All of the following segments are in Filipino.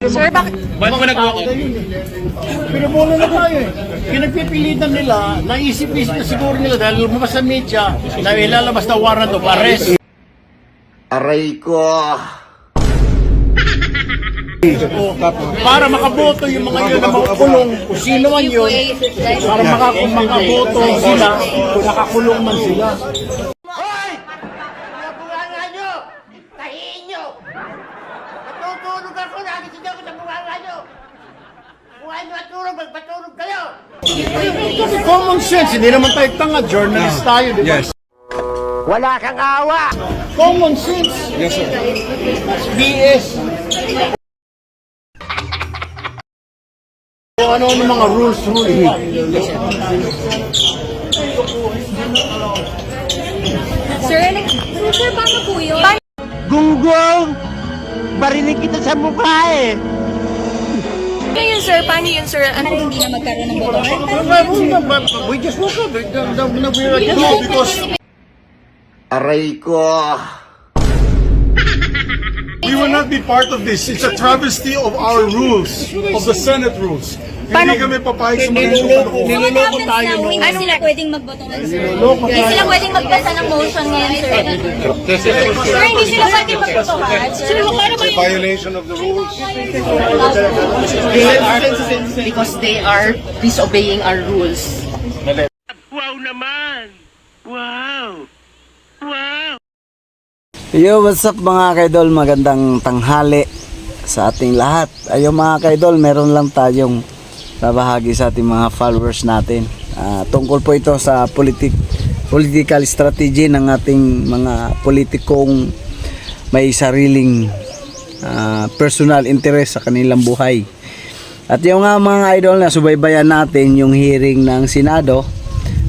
Sir, bakit? Ba't mo nag-walk out? Pinupuno na tayo eh. Pinagpipilitan nila, naisip-isip na siguro nila dahil lumabas sa media na ilalabas na warrant of arrest. Aray ko. Para makaboto yung mga yun na makukulong, kung sino man yun, para makaboto sila, kung nakakulong man sila. Hoy! Nabunganga nyo! Tahiin nyo! Natutulog ako, nagising ako sa bunganga nyo! Kung ay matulog, magpatulog kayo! Common sense, hindi naman tayo tanga, journalist tayo, di ba? Yes. Wala kang awa! Common sense. Yes, sir. BS. Kung ano-ano mga rules. Sir, paano po yun? Gunggong! Barinig kita sa mukha eh! Paano yun, sir? Paano yun, sir? Ano hindi na magkaroon ng boto? We just woke up. We were told because Aray ko. We will not be part of this. It's a travesty of our rules, of the Senate rules. Hindi kami papayag sa mga niloloko tayo. Hindi sila pwedeng magboto ngayon, sir. Niloloko Hindi tayo. sila pwedeng magbasa ng motion ngayon, sir. Sir, hindi sila pwedeng magboto ngayon, sir. Paano ba yun? violation of the rules. Because they are disobeying our rules. Wow naman! Wow! Wow! Yo, what's up mga kaidol? Magandang tanghali sa ating lahat. Ayun mga kaidol, meron lang tayong babahagi sa ating mga followers natin. Tungkol po ito sa political strategy ng ating mga politikong may sariling personal interest sa kanilang buhay. At yung nga mga idol na subaybayan natin yung hearing ng Senado.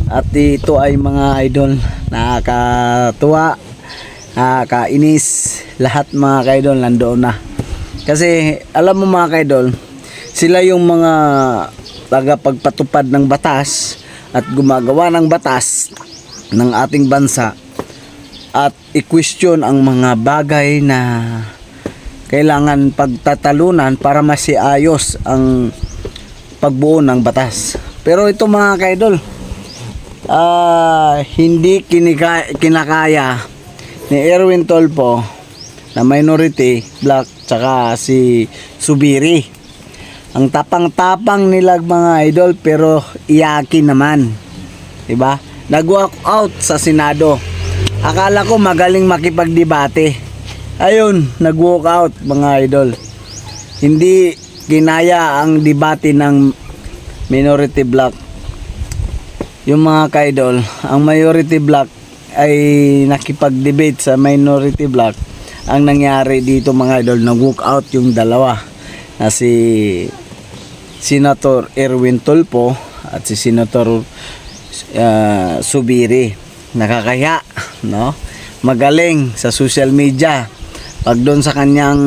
At ito ay mga idol nakakatuwa, kainis, lahat mga kaidol nandoon na. Kasi alam mo mga kaidol, sila yung mga tagapagpatupad ng batas at gumagawa ng batas ng ating bansa at i-question ang mga bagay na kailangan pagtatalunan para masiayos ang pagbuo ng batas. Pero ito mga kaidol, hindi kinakaya ni Erwin Tulfo na minority black tsaka si Zubiri. Ang tapang-tapang nila mga idol pero iyakin naman. Diba? Nag-walk out sa Senado. Akala ko magaling makipagdebate. Ayun, nag-walk out mga idol. Hindi kinaya ang debate ng minority black. Yung mga kaidol, ang majority black ay nakipag-debate sa minority black. Ang nangyari dito mga idol, nag-walk out yung dalawa na si Senator Erwin Tulfo at si Senator Zubiri. Nakakaya, no? Magaling sa social media. Pag doon sa kanyang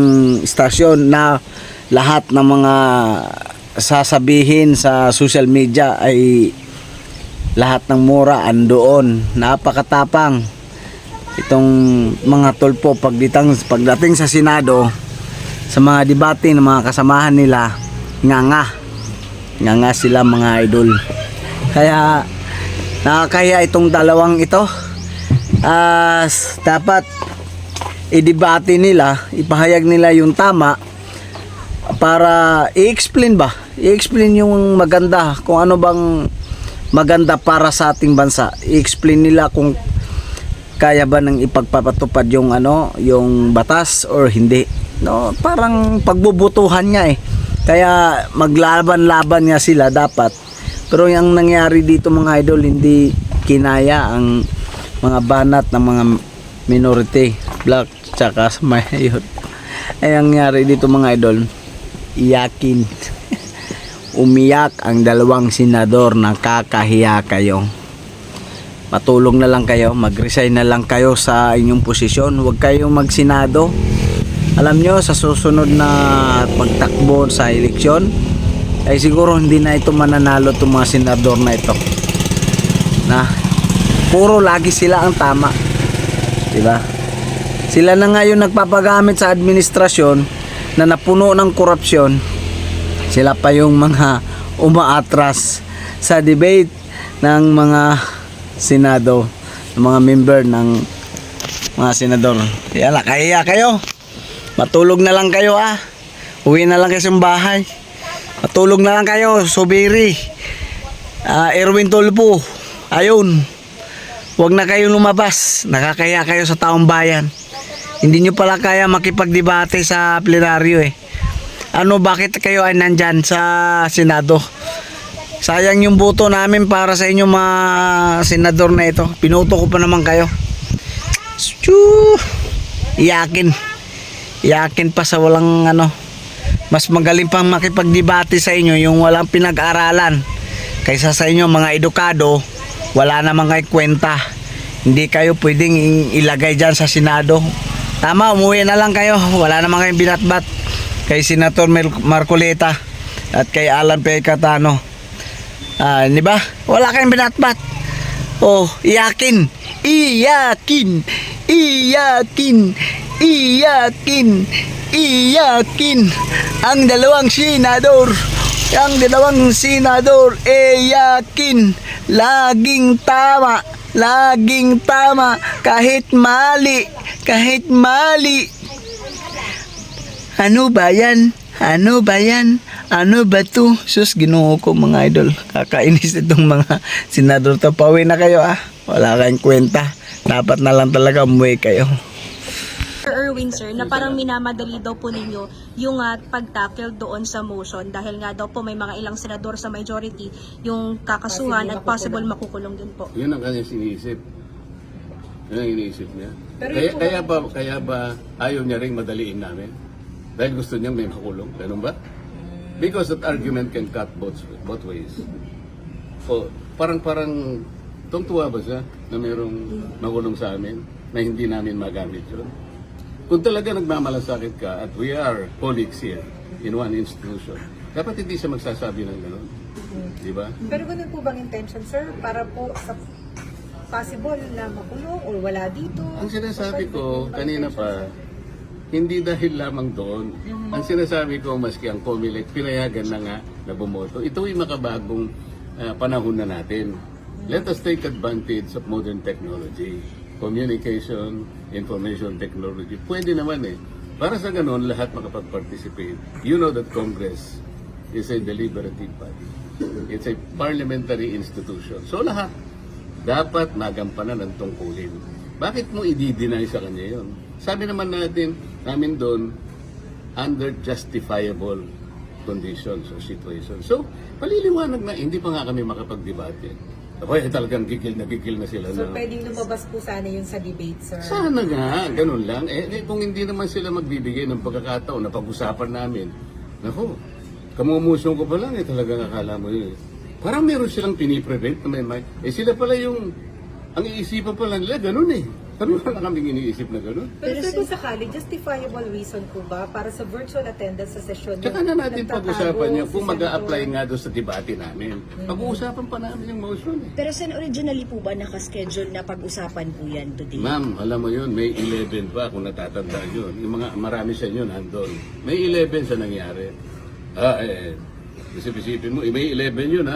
stasyon na lahat ng mga sasabihin sa social media ay lahat ng mura andoon. Napakatapang itong mga Tulfo pagdating sa Senado, sa mga debate ng mga kasamahan nila, nga sila mga idol. Kaya nakakaya itong dalawang ito. Dapat i-debate nila, ipahayag nila yung tama para i-explain yung maganda, kung ano bang maganda para sa ating bansa. I-explain nila kung kaya ba nang ipagpapatupad yung yung batas or hindi. No, parang pagbubutuhan nga eh. Kaya maglaban-laban nga sila dapat. Pero yung nangyari dito mga idol, hindi kinaya ang mga banat ng mga minority black tsaka mayor. Ay ang nangyari dito mga idol, iyakin. Umiyak ang dalawang senador, nakakahiya kayo. Matulong na lang kayo, mag-resign na lang kayo sa inyong posisyon. Huwag kayong magsenado. Alam nyo, sa susunod na pagtakbo sa eleksyon, ay siguro hindi na ito mananalo itong mga senador na ito. Na puro lagi sila ang tama. Diba? Sila na ngayon nagpapagamit sa administrasyon na napuno ng korupsyon, sila pa yung mga umaatras sa debate ng mga senado, ng mga member ng mga senador. Yala, kaya kayo. Matulog na lang kayo Uwi na lang kayo sa bahay. Matulog na lang kayo, Subiri. Erwin Tulfo. Ayun. Huwag na kayong lumabas. Nakakaya kayo sa taong bayan. Hindi nyo pala kaya makipagdebate sa plenaryo bakit kayo ay nandyan sa Senado? Sayang yung boto namin para sa inyo mga senador na ito. Pinuto ko pa naman kayo. Iyakin pa sa walang mas magaling pang makipagdebate sa inyo yung walang pinag-aralan kaysa sa inyo mga edukado, wala namang kayo kwenta. Hindi kayo pwedeng ilagay dyan sa Senado. Tama, umuwi na lang kayo. Wala namang kayong binatbat kay Senator Marcoleta at kay Alan P. Cayetano. Di ba? Wala kayong binatbat. Iyakin ang dalawang senador. Ang dalawang senador yakin laging tama kahit mali. Ano ba yan? Ano ba to? Sus, Ginoo ko mga idol. Kakainis itong mga senador to. Pauwi na kayo Wala kayong kwenta. Dapat na lang talaga umuwi kayo. Sir Erwin, sir, na parang minamadali daw po ninyo yung pag-tackle doon sa motion dahil nga daw po may mga ilang senador sa majority yung kakasuhan at possible makukulong din po. Yun ang kanyang iniisip. Yun ang iniisip niya. Kaya ba ayaw niya rin madaliin namin? Dahil gusto niya may makulong. Ganun ba? Because that argument can cut both ways. Parang tungtuwa ba siya na mayroong makulong sa amin na hindi namin magamit yun? Kung talaga nagmamalasakit ka at we are colleagues here in one institution, dapat hindi siya magsasabi ng gano'n. Di ba? Pero ganun po bang intention, sir? Para po sa possible na makulong o wala dito? Ang sinasabi ko kanina pa, hindi dahil lamang doon. Ang sinasabi ko, maski ang COMELEC, pinayagan na nga na bumoto. Ito ay makabagong panahon na natin. Let us take advantage of modern technology. Communication, information technology. Pwede naman Para sa ganun, lahat makapag-participate. You know that Congress is a deliberative body. It's a parliamentary institution. So lahat dapat magampanan ng tungkulin. Bakit mo i-deny sa kanya yun? Sabi naman namin doon, under justifiable conditions or situations. So, paliliwanag na, hindi pa nga kami makapag-debate. Talagang gigil na sila. So, pwedeng lumabas po sana yun sa debate, sir? Sana nga, ganun lang. Kung hindi naman sila magbibigay ng pagkakataon na pag-usapan namin, naku, kamumusong ko pa lang talagang akala mo yun. Parang meron silang piniprevent na may sila pala yung, ang iisipan pala nila, ganun Kami wala kaming iniisip na gano'n. Pero sir, kung sakali, justifiable reason po ba para sa virtual attendance sa session? Tsaka na natin pag-usapan niya kung mag-a-apply nga doon sa debate namin. Pag-uusapan pa namin yung motion Pero sir, originally po ba nakaschedule na pag-usapan po yan today? Ma'am, alam mo yun, May 11 pa kung natatandaan yun. Yung mga marami sa inyo nandun. May 11 sa nangyari. Isip-isipin mo, May 11 yun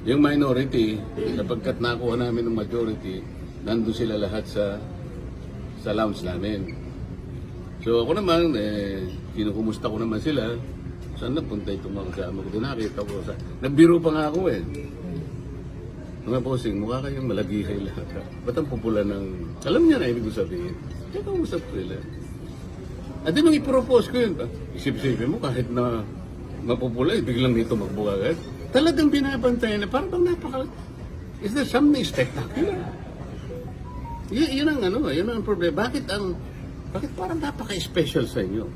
Yung minority, sapagkat nakuha namin ng majority, nandun sila lahat sa lounge namin. So ako naman, kinukumusta ko naman sila. Saan napunta itong mga kasama ko? Doon nakita ko. Nagbiro pa nga ako Mga bossing, mukha kayong malagihay lahat. Ba't ang pupula ng... Alam niya na ibig ko sabihin. Kaya kamusap ko sila. At din nung ipropose ko yun, isip-isipin mo kahit na mapupula, biglang dito magbuka agad. Talagang binabantayan na parang is there something spectacular? Yun ang problema. Bakit parang napaka-special sa inyo?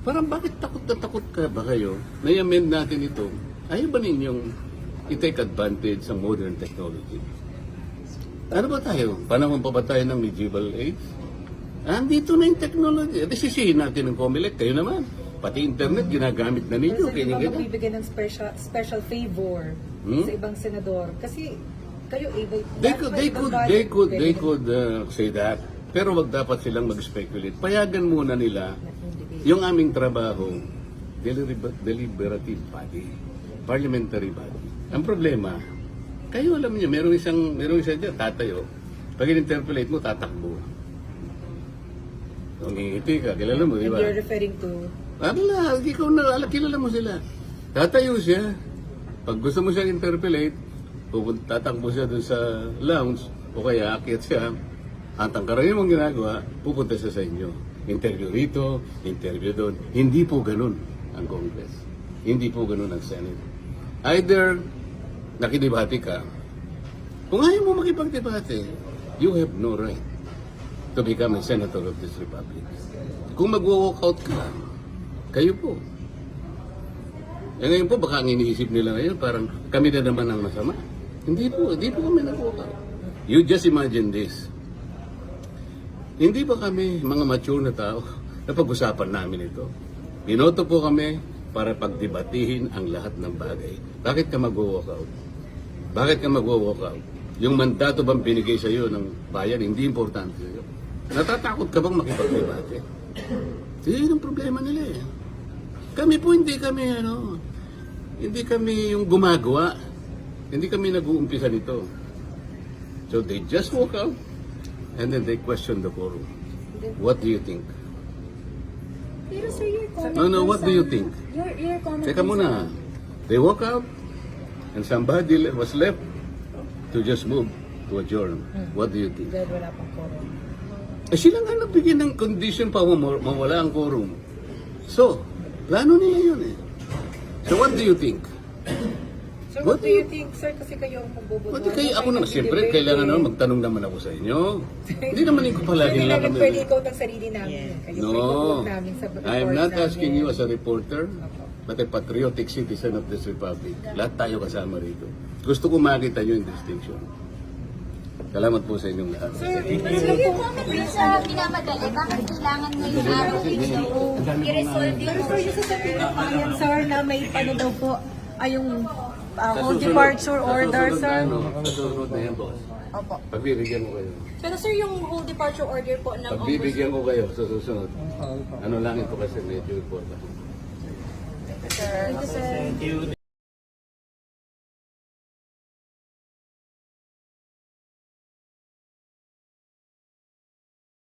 Parang bakit takot na takot ka ba kayo na i-amend natin ito? Ayaw ba ninyong i-take advantage ng modern technology? Ano ba tayo? Panahon pa ba tayo ng medieval age? Andito na yung technology. At sisihin natin ng COMELEC, kayo naman. Pati internet, ginagamit na ninyo. Pero sir, magbibigay ng special favor sa ibang senador? Kasi kayo able... They could say that. Pero wag dapat silang mag-speculate. Payagan muna nila yung aming trabaho, deliberative body, parliamentary body. Ang problema, kayo alam niyo, merong isa dyan, tatayo. Pag in-interpolate mo, tatakbo. Kung ngingiti ka, kilala mo, di And ba? you're referring to... Wala, ikaw na, kilala mo sila. Tatayo siya. Pag gusto mo siya interpolate, tatakbo siya dun sa lounge, o kaya akyat siya, ang tangkaran mong ginagawa, pupunta siya sa inyo. Interview rito, interview doon. Hindi po ganun ang Congress. Hindi po ganun ang Senate. Either nakidebate ka, kung ayaw mo makipagdebate, you have no right to become a senator of this republic. Kung mag-walk out ka, kayo po. Eh ngayon po, baka ang iniisip nila ngayon, parang kami na naman ang masama. Hindi po kami nag-walk out. You just imagine this. Hindi ba kami, mga mature na tao, napag-usapan namin ito? Binoto po kami para pagdebatihin ang lahat ng bagay. Bakit ka mag-walk out? Bakit ka mag-walk out? Yung mandato bang binigay sa iyo ng bayan, hindi importante sa iyo. Natatakot ka bang makipagdebate? Yun ang problema nila eh. Kami po hindi kami yung gumagawa. Hindi kami nag-uumpisa nito. So they just walk out and then they question the quorum. What do you think? Pero sir, your comment No, what do you think? Your comment Teka muna. They walk out and somebody was left to just move to adjourn. What do you think? Dahil wala pang quorum. Sila nga nagbigyan ng condition pa mawala ang quorum. So, plano nila yun eh. So what do you think? So what do you think, sir? Kasi kayo ang magbubutuhan. Pati kayo, ako na, siyempre, kailangan naman magtanong naman ako sa inyo. Hindi naman ko palagi Hindi lang namin kami. pwede ikaw ang sarili namin. Kayo No, pwede namin sa I am not report asking namin. you as a reporter, but a patriotic citizen of this republic. Lahat tayo kasama rito. Gusto ko makita nyo yung distinction. Salamat po sa inyong lahat. Pero yung comment din sa minamadali, bakit kailangan ngayong araw ito i-resolve Pero sir, yung sasabihin ng client, sir, na may ano daw po, ay yung whole departure order, sir. Susunod na yan, boss. Opo. Pagbibigyan ko kayo. Pero sir, yung whole departure order po ng Pagbibigyan ko kayo sa susunod. Ano lang ito kasi medyo important. Thank you, sir.